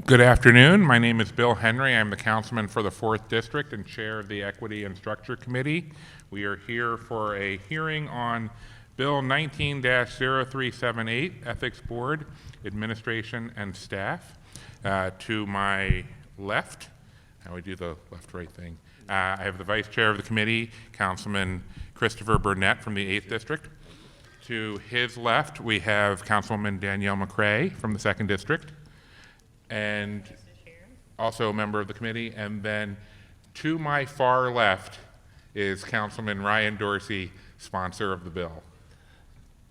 Good afternoon. My name is Bill Henry. I'm the councilman for the 4th District and chair of the Equity and Structure Committee. We are here for a hearing on Bill 19-0378, Ethics Board, Administration and Staff. To my left, how we do the left-right thing, I have the vice chair of the committee, Councilman Christopher Burnett from the 8th District. To his left, we have Councilwoman Danielle McCray from the 2nd District, and also a member of the committee. And then to my far left is Councilman Ryan Dorsey, sponsor of the bill.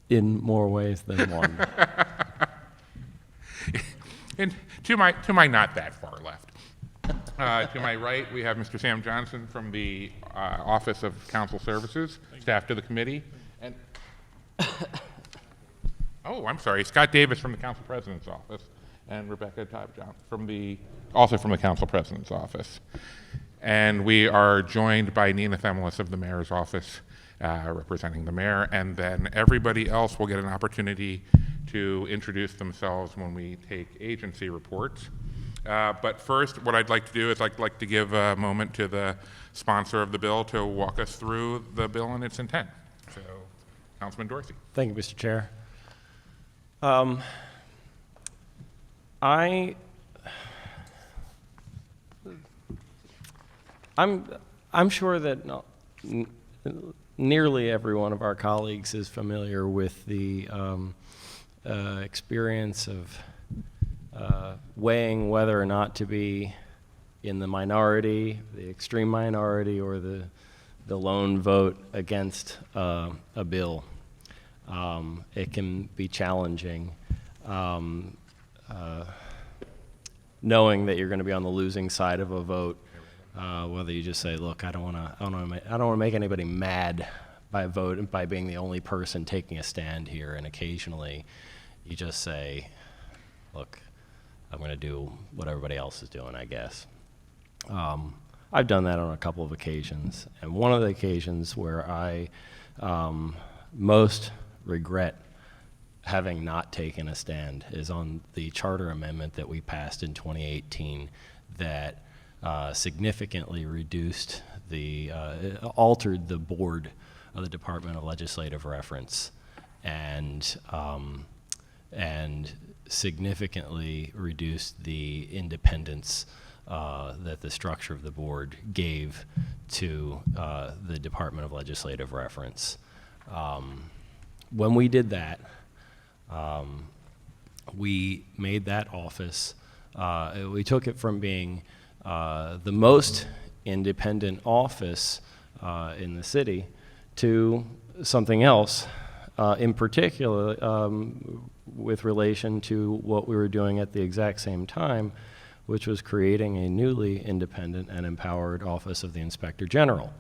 In more ways than one. And to my not that far left. To my right, we have Mr. Sam Johnson from the Office of Council Services, staff to the committee. And oh, I'm sorry, Scott Davis from the Council President's Office, and Rebecca Tobjohn also from the Council President's Office. And we are joined by Nina Themelis of the Mayor's Office, representing the Mayor, and then everybody else will get an opportunity to introduce themselves when we take agency reports. But first, what I'd like to do is I'd like to give a moment to the sponsor of the bill to walk us through the bill and its intent. So, Councilman Dorsey. Thank you, Mr. Chair. I'm sure that nearly every one of our colleagues is familiar with the experience of weighing whether or not to be in the minority, the extreme minority, or the lone vote against a bill. It can be challenging knowing that you're going to be on the losing side of a vote. Whether you just say, "Look, I don't want to make anybody mad by being the only person taking a stand here," and occasionally you just say, "Look, I'm going to do what everybody else is doing, I guess." I've done that on a couple of occasions, and one of the occasions where I most regret having not taken a stand is on the charter amendment that we passed in 2018 that significantly reduced altered the board of the Department of Legislative Reference and significantly reduced the independence that the structure of the board gave to the Department of Legislative Reference. When we did that, we made that office, we took it from being the most independent office in the city to something else, in particular with relation to what we were doing at the exact same time, which was creating a newly independent and empowered Office of the Inspector General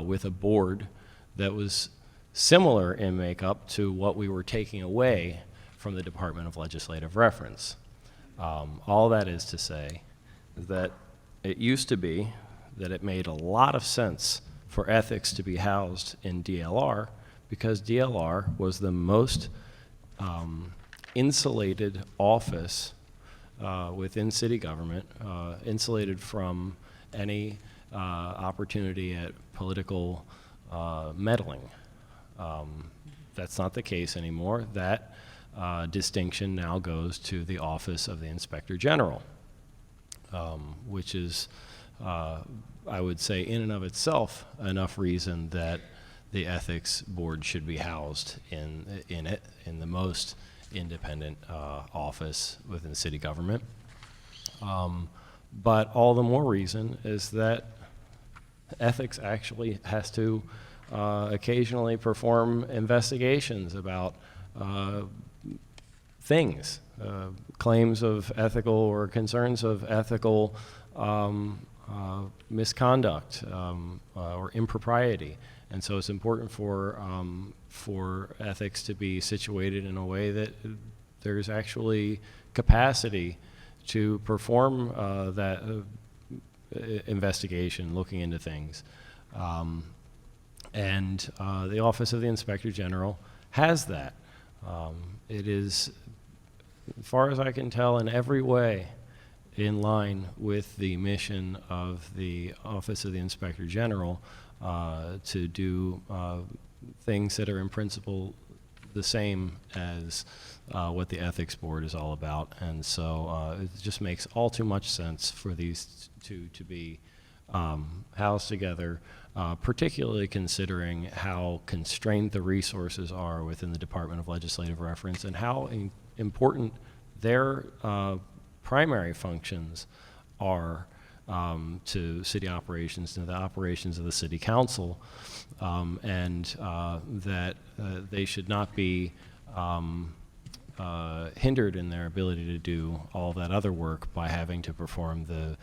with a board that was similar in makeup to what we were taking away from the Department of Legislative Reference. All that is to say is that it used to be that it made a lot of sense for ethics to be housed in DLR because DLR was the most insulated office within city government, insulated from any opportunity at political meddling. That's not the case anymore. That distinction now goes to the Office of the Inspector General, which is, I would say, in and of itself, enough reason that the ethics board should be housed in the most independent office within city government. But all the more reason is that ethics actually has to occasionally perform investigations about things, claims of ethical or concerns of ethical misconduct or impropriety. And so it's important for ethics to be situated in a way that there's actually capacity to perform that investigation, looking into things. And the Office of the Inspector General has that. It is as far as I can tell, in every way in line with the mission of the Office of the Inspector General to do things that are in principle the same as what the Ethics Board is all about. And so it just makes all too much sense for these two to be housed together, particularly considering how constrained the resources are within the Department of Legislative Reference and how important their primary functions are to city operations, to the operations of the city council, and that they should not be hindered in their ability to do all that other work by having to perform the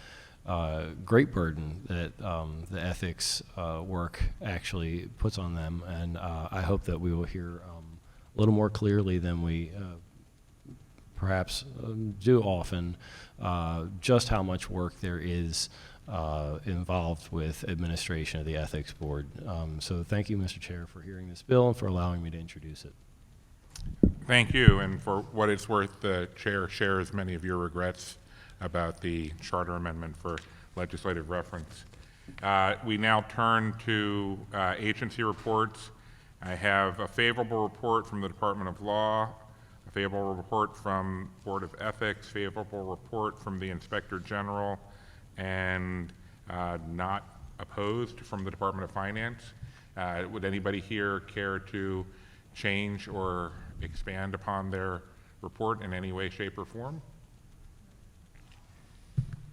great burden that the ethics work actually puts on them. And I hope that we will hear a little more clearly than we perhaps do often, just how much work there is involved with administration of the Ethics Board. So thank you, Mr. Chair, for hearing this bill and for allowing me to introduce it. Thank you, and for what it's worth, the chair shares many of your regrets about the charter amendment for legislative reference. We now turn to agency reports. I have a favorable report from the Department of Law, a favorable report from Board of Ethics, favorable report from the Inspector General, and not opposed from the Department of Finance. Would anybody here care to change or expand upon their report in any way, shape, or form?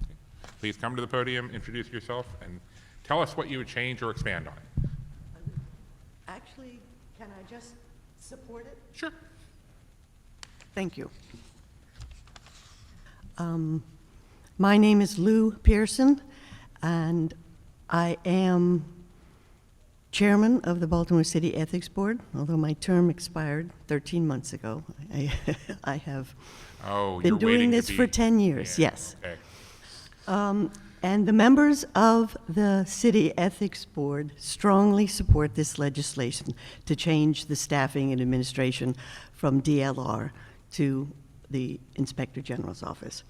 Okay. Please come to the podium, introduce yourself, and tell us what you would change or expand on. Actually, can I just support it? Sure. Thank you. My name is Lou Pearson, and I am chairman of the Baltimore City Ethics Board, although my term expired 13 months ago. I have been doing this for 10 years, yeah, yes. Okay. And the members of the City Ethics Board strongly support this legislation to change the staffing and administration from DLR to the Inspector General's office.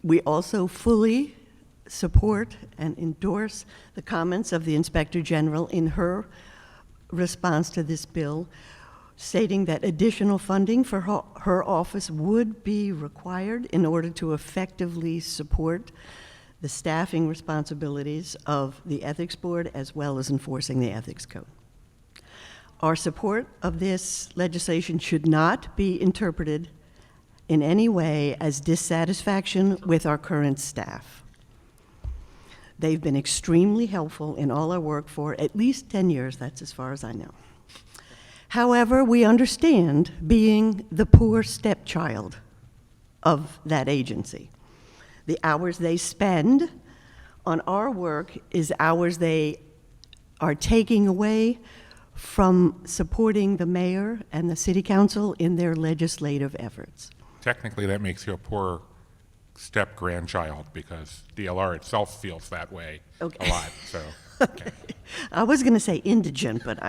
We also fully support and endorse the comments of the Inspector General in her response to this bill, stating that additional funding for her office would be required in order to effectively support the staffing responsibilities of the Ethics Board as well as enforcing the Ethics Code. Our support of this legislation should not be interpreted in any way as dissatisfaction with our current staff. They've been extremely helpful in all our work for at least 10 years, that's as far as I know. However, we understand being the poor stepchild of that agency. The hours they spend on our work is hours they are taking away from supporting the mayor and the city council in their legislative efforts. Technically, that makes you a poor step-grandchild because DLR itself feels that way a lot, so. Okay. I was going to say indigent, but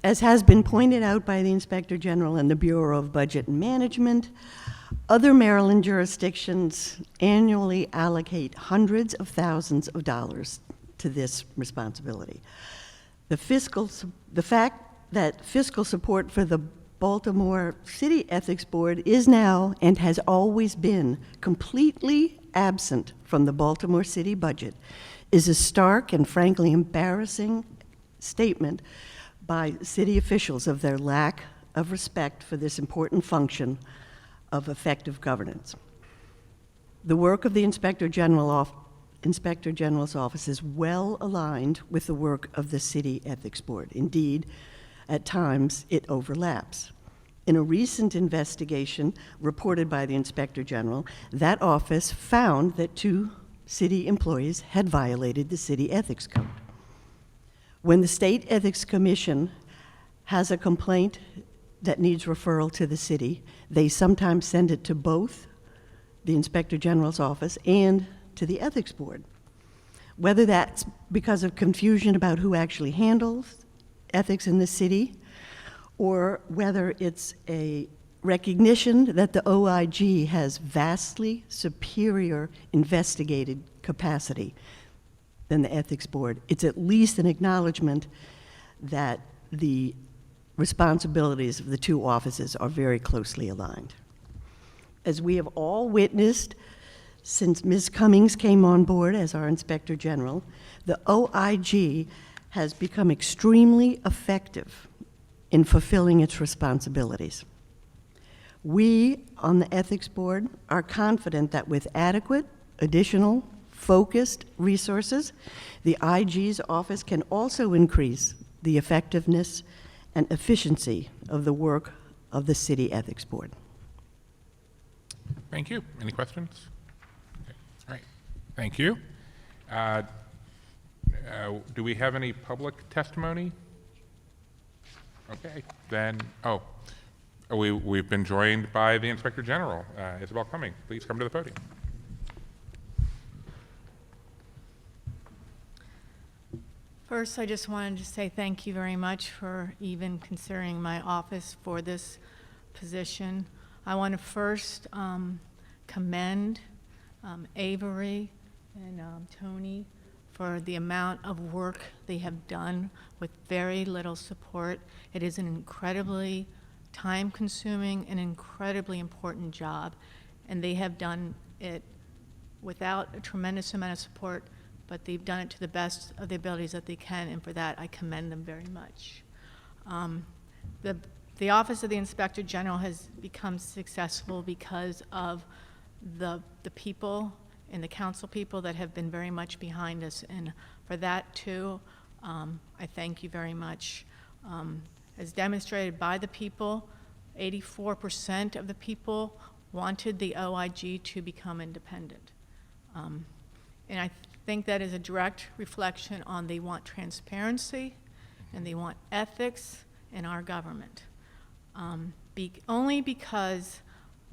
As has been pointed out by the Inspector General and the Bureau of Budget and Management, other Maryland jurisdictions annually allocate hundreds of thousands of dollars to this responsibility. The fact that fiscal support for the Baltimore City Ethics Board is now and has always been completely absent from the Baltimore City budget is a stark and frankly embarrassing statement by city officials of their lack of respect for this important function of effective governance. The work of the Inspector General's office is well aligned with the work of the City Ethics Board. Indeed, at times it overlaps. In a recent investigation reported by the Inspector General, that office found that 2 city employees had violated the City Ethics Code. When the State Ethics Commission has a complaint that needs referral to the city, they sometimes send it to both the Inspector General's office and to the Ethics Board. Whether that's because of confusion about who actually handles ethics in the city, or whether it's a recognition that the OIG has vastly superior investigative capacity than the Ethics Board. It's at least an acknowledgement that the responsibilities of the two offices are very closely aligned. As we have all witnessed since Ms. Cummings came on board as our Inspector General, the OIG has become extremely effective in fulfilling its responsibilities. We on the Ethics Board are confident that with adequate, additional, focused resources, the IG's office can also increase the effectiveness and efficiency of the work of the City Ethics Board. Thank you. Any questions? Okay. All right. Thank you. Do we have any public testimony? Okay. Then, we've been joined by the Inspector General, Isabel Cummings. Please come to the podium. First, I just wanted to say thank you very much for even considering my office for this position. I want to first commend Avery and Tony for the amount of work they have done with very little support. It is an incredibly time-consuming and incredibly important job, and they have done it without a tremendous amount of support, but they've done it to the best of the abilities that they can, and for that I commend them very much. The Office of the Inspector General has become successful because of the people and the council people that have been very much behind us, and for that too, I thank you very much. As demonstrated by the people, 84% of the people wanted the OIG to become independent. And I think that is a direct reflection on they want transparency and they want ethics in our government. Only because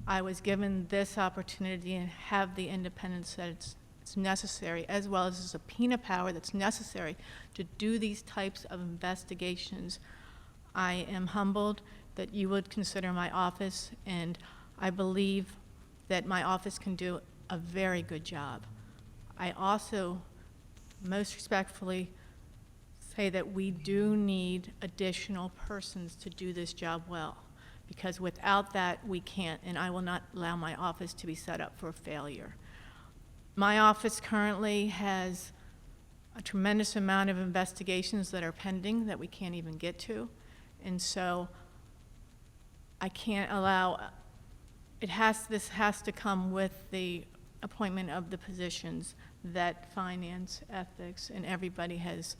I was given this opportunity and have the independence that it's necessary, as well as the subpoena power that's necessary to do these types of investigations, I am humbled that you would consider my office, and I believe that my office can do a very good job. I also most respectfully say that we do need additional persons to do this job well, because without that we can't, and I will not allow my office to be set up for failure. My office currently has a tremendous amount of investigations that are pending that we can't even get to, and so I can't allow, this has to come with the appointment of the positions that finance, ethics, and everybody has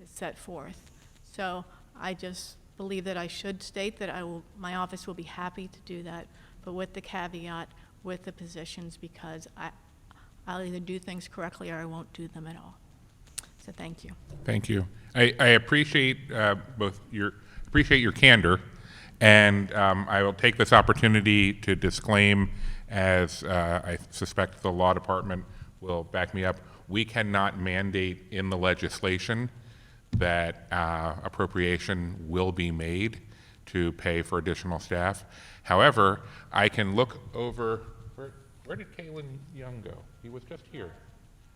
set forth. So I just believe that I should state that my office will be happy to do that, but with the caveat, with the positions, because I'll either do things correctly or I won't do them at all. So thank you. Thank you. I appreciate appreciate your candor, and I will take this opportunity to disclaim, as I suspect the law department will back me up, we cannot mandate in the legislation that appropriation will be made to pay for additional staff. However, I can look over, where did Kalen Young go? He was just here.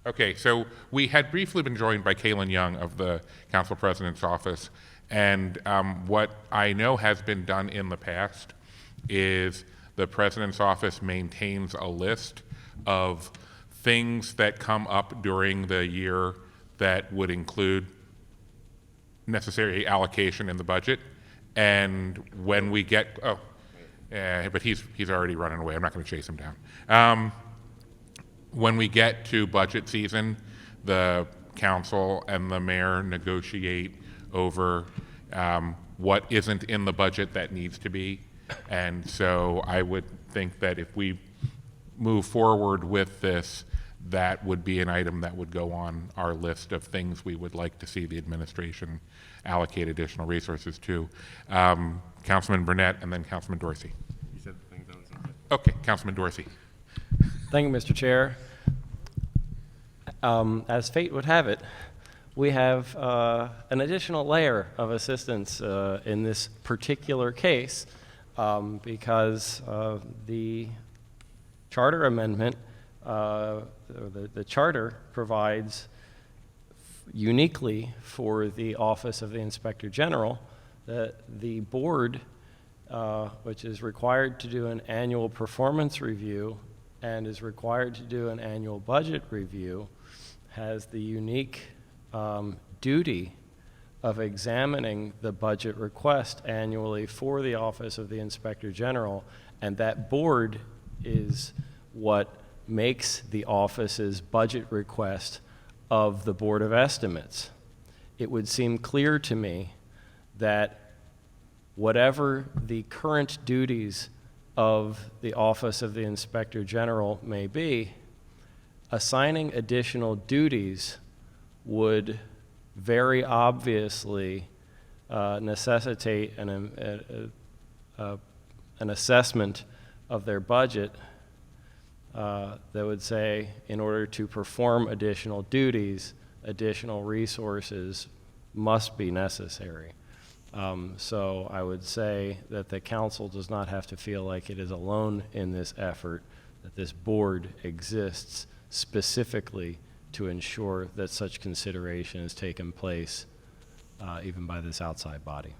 Okay, so we had briefly been joined by Kalen Young of the Council President's Office, and what I know has been done in the past is the President's Office maintains a list of things that come up during the year that would include necessary allocation in the budget, and when we get, but he's already running away. I'm not going to chase him down. When we get to budget season, the council and the mayor negotiate over what isn't in the budget that needs to be, and so I would think that if we move forward with this, that would be an item that would go on our list of things we would like to see the administration allocate additional resources to. Councilman Burnett and then Councilman Dorsey. You said the things I was on. Okay, Councilman Dorsey. Thank you, Mr. Chair. As fate would have it, we have an additional layer of assistance in this particular case because the charter amendment, the charter provides uniquely for the Office of the Inspector General that the board, which is required to do an annual performance review and is required to do an annual budget review, has the unique duty of examining the budget request annually for the Office of the Inspector General, and that board is what makes the office's budget request of the Board of Estimates. It would seem clear to me that whatever the current duties of the Office of the Inspector General may be, assigning additional duties would very obviously necessitate an assessment of their budget that would say, in order to perform additional duties, additional resources must be necessary. So I would say that the council does not have to feel like it is alone in this effort, that this board exists specifically to ensure that such consideration is taken place even by this outside body.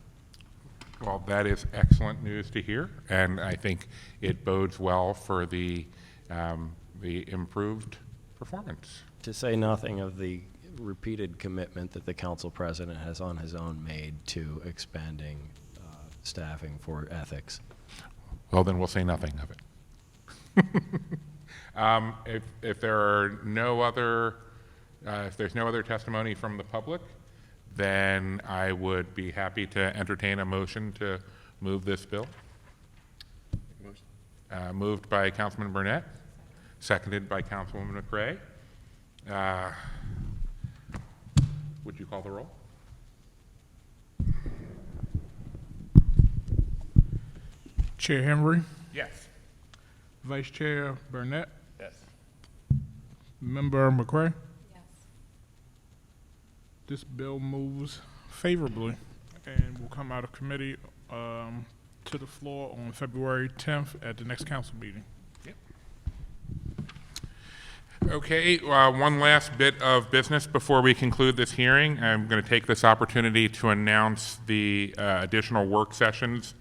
Well, that is excellent news to hear, and I think it bodes well for the improved performance. To say nothing of the repeated commitment that the council president has on his own made to expanding staffing for ethics. Well, then we'll say nothing of it. If there are no other, if there's no other testimony from the public, then I would be happy to entertain a motion to move this bill. Moved by Councilman Burnett, seconded by Councilwoman McCray. Would you call the roll? Chair Henry, Yes. Vice Chair Burnett, Yes. Member McCray. Yes. This bill moves favorably and will come out of committee to the floor on February 10th at the next council meeting. Okay, one last bit of business before we conclude this hearing. I'm going to take this opportunity to announce the additional work sessions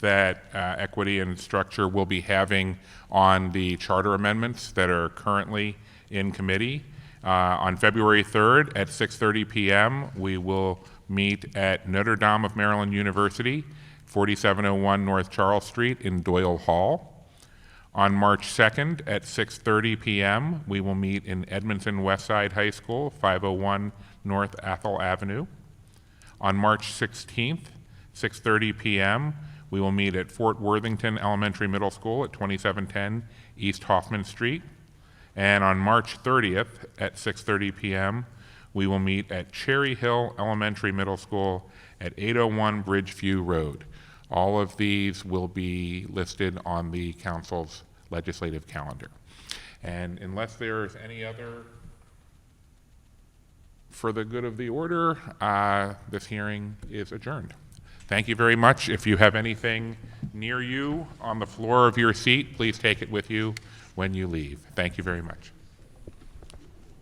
that Equity and Structure will be having on the charter amendments that are currently in committee. On February 3rd at 6:30 p.m., we will meet at Notre Dame of Maryland University, 4701 North Charles Street in Doyle Hall. On March 2nd at 6:30 p.m., we will meet in Edmondson Westside High School, 501 North Athol Avenue. On March 16th, 6:30 p.m., we will meet at Fort Worthington Elementary Middle School at 2710 East Hoffman Street. And on March 30th at 6:30 p.m., we will meet at Cherry Hill Elementary Middle School at 801 Bridgeview Road. All of these will be listed on the council's legislative calendar. And unless there's any other, for the good of the order, this hearing is adjourned. Thank you very much. If you have anything near you on the floor of your seat, please take it with you when you leave. Thank you very much.